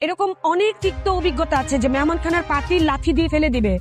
এরকম অনেক তিক্ত অভিজ্ঞতা আছে যে মেহমানখানার পাতিল লাথি দিয়ে ফেলে দিবে,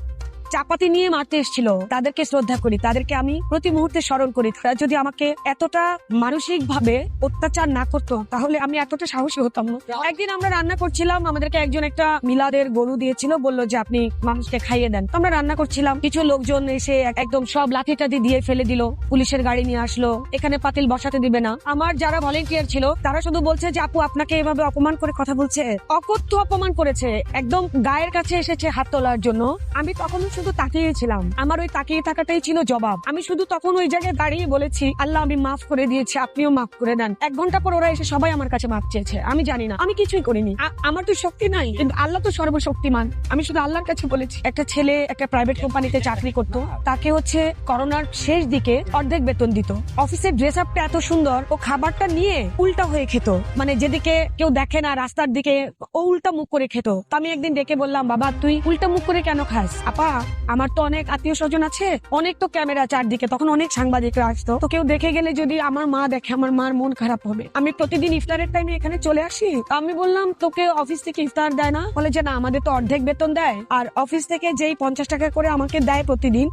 চাপাতি নিয়ে মারতে এসেছিল। তাদেরকে শ্রদ্ধা করি, তাদেরকে আমি প্রতি মুহূর্তে স্মরণ করি। তারা যদি আমাকে এতটা মানসিক ভাবে অত্যাচার না করতো তাহলে আমি এতটা সাহসী হতাম না। একদিন আমরা রান্না করছিলাম, আমাদেরকে একজন একটা মিলাদের গরু দিয়েছিল, বললো যে আপনি মানুষকে খাইয়ে দেন। তো আমরা রান্না করছিলাম, কিছু লোকজন এসে একদম সব লাঠি টাঠি দিয়ে ফেলে দিল, পুলিশের গাড়ি নিয়ে আসলো, এখানে পাতিল বসাতে দিবে না। আমার যারা ভলেন্টিয়ার ছিল তারা শুধু বলছে যে আপু আপনাকে এভাবে অপমান করে কথা বলছে, অকথ্য অপমান করেছে, একদম গায়ের কাছে এসেছে হাত তোলার জন্য। আমি তখন শুধু তাকিয়েছিলাম, আমার ওই তাকিয়ে থাকাটাই ছিল জবাব। আমি শুধু তখন ওই জায়গায় দাঁড়িয়ে বলেছি, আল্লাহ আমি মাফ করে দিয়েছি, আপনিও মাফ করে দেন। 1 ঘন্টা পর ওরা এসে সবাই আমার কাছে মাফ চেয়েছে। আমি জানি না, আমি কিছুই করিনি, আমার তো শক্তি নাই, কিন্তু আল্লাহ তো সর্বশক্তিমান। আমি শুধু আল্লাহর কাছে বলেছি। একটা ছেলে একটা প্রাইভেট কোম্পানিতে চাকরি করতো, তাকে হচ্ছে করোনার শেষ দিকে অর্ধেক বেতন দিত। অফিসের ড্রেস আপটা এত সুন্দর, ও খাবারটা নিয়ে উল্টা হয়ে খেত, মানে যেদিকে কেউ দেখে না রাস্তার দিকে ও উল্টা মুখ করে খেত। তো আমি একদিন ডেকে বললাম, বাবা তুই উল্টা মুখ করে কেন খাস? আপা আমার তো অনেক আত্মীয় স্বজন আছে, অনেক তো ক্যামেরা চারদিকে, তখন অনেক সাংবাদিকরা আসতো, তো কেউ দেখে গেলে যদি আমার মা দেখে আমার মার মন খারাপ হবে। আমি প্রতিদিন ইফতারের টাইমে এখানে চলে আসি। আমি বললাম তোকে অফিস থেকে ইফতার দেয় না? বলে যে না, আমাদের তো অর্ধেক বেতন দেয়, আর অফিস থেকে যেই 50 টাকা করে আমাকে দেয় প্রতিদিন,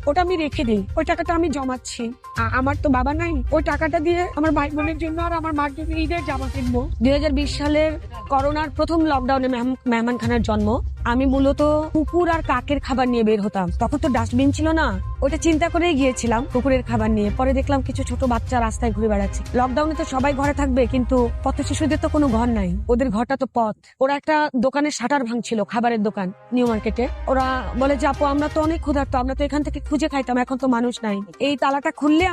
ওটা আমি রেখে দিই, ওই টাকাটা আমি জমাচ্ছি। আমার তো বাবা নাই, ওই টাকাটা দিয়ে আমার ভাই বোনের জন্য আর আমার মার জন্য ঈদের জামা কিনবো। 2020 সালের করোনার প্রথম লকডাউনে মেহমানখানার জন্ম। আমি মূলত কুকুর আর কাকের খাবার নিয়ে বের হতাম, তখন তো ডাস্টবিন ছিল না, ওটা চিন্তা করেই গিয়েছিলাম কুকুরের খাবার নিয়ে। পরে দেখলাম কিছু ছোট বাচ্চা রাস্তায় ঘুরে বেড়াচ্ছে। লকডাউনে তো সবাই ঘরে থাকবে, কিন্তু পথ শিশুদের তো কোনো ঘর নাই, ওদের ঘরটা তো পথ। ওরা একটা দোকানের শাটার ভাঙছিল, খাবারের দোকান নিউ মার্কেটে। ওরা বলে যে আপু আমরা তো অনেক ক্ষুধার্ত, আমরা তো এখান থেকে খুঁজে খাইতাম, এখন তো মানুষ নাই, এই তালাটা খুললে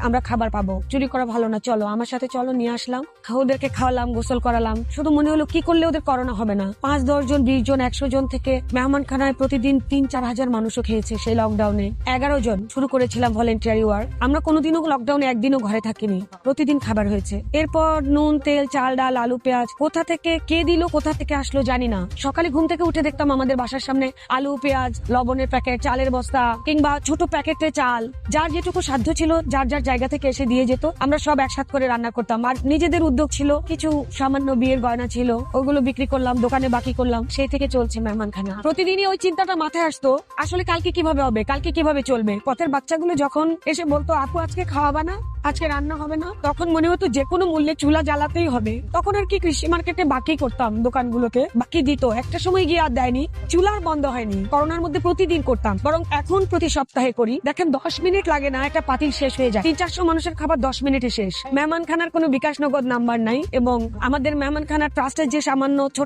আমরা খাবার পাবো, চুরি করা ভালো না, চলো আমার সাথে চলো। নিয়ে আসলাম, ওদেরকে খাওয়ালাম, গোসল করালাম। শুধু মনে হলো কি করলে ওদের করোনা হবে না। 5-10 জন 20 জন 100 জন থেকে মেহমানখানায় প্রতিদিন 3-4 হাজার মানুষও খেয়েছে সেই লকডাউনে। 11 জন শুরু করেছিলাম ভলেন্টিয়ারি ওয়ার্ক। আমরা কোনোদিনও লকডাউনে একদিনও ঘরে থাকিনি, প্রতিদিন খাবার হয়েছে। এরপর নুন তেল চাল ডাল আলু পেঁয়াজ কোথা থেকে কে দিল, কোথা থেকে আসলো জানি না। সকালে ঘুম থেকে উঠে দেখতাম আমাদের বাসার সামনে আলু পেঁয়াজ, লবণের প্যাকেট, চালের বস্তা কিংবা ছোট প্যাকেটে চাল, যার যেটুকু সাধ্য ছিল যার যার জায়গা থেকে এসে দিয়ে যেত। আমরা সব একসাথে করে রান্না করতাম। আর নিজেদের উদ্যোগ ছিল, কিছু সামান্য বিয়ের গয়না ছিল, ওগুলো বিক্রি করলাম, দোকানে বাকি করলাম, সেই থেকে চলছে মেহমানখানা। প্রতিদিনই ওই চিন্তাটা মাথায় আসতো, আসলে কালকে কিভাবে হবে, কালকে কিভাবে চলবে। পথের বাচ্চাগুলো যখন এসে বলতো আপু আজকে খাওয়াবা না, আজকে রান্না হবে না, তখন মনে হতো যে কোনো মূল্যে চুলা জ্বালাতেই হবে। তখন আর কি কৃষি মার্কেটে বাকি করতাম, দোকানগুলোকে বাকি দিত, একটা সময় গিয়ে আর দেয়নি, চুলার বন্ধ হয়নি। করোনার মধ্যে প্রতিদিন করতাম, বরং এখন প্রতি সপ্তাহে করি। দেখেন 10 মিনিট লাগে না, একটা পাতিল শেষ হয়ে যায়। 300-400 মানুষের খাবার 10 মিনিটে শেষ। মেহমানখানার কোনো বিকাশ নগদ নাম্বার নাই, এবং আমাদের মেহমানখানার ট্রাস্টের যে সামান্য ছোট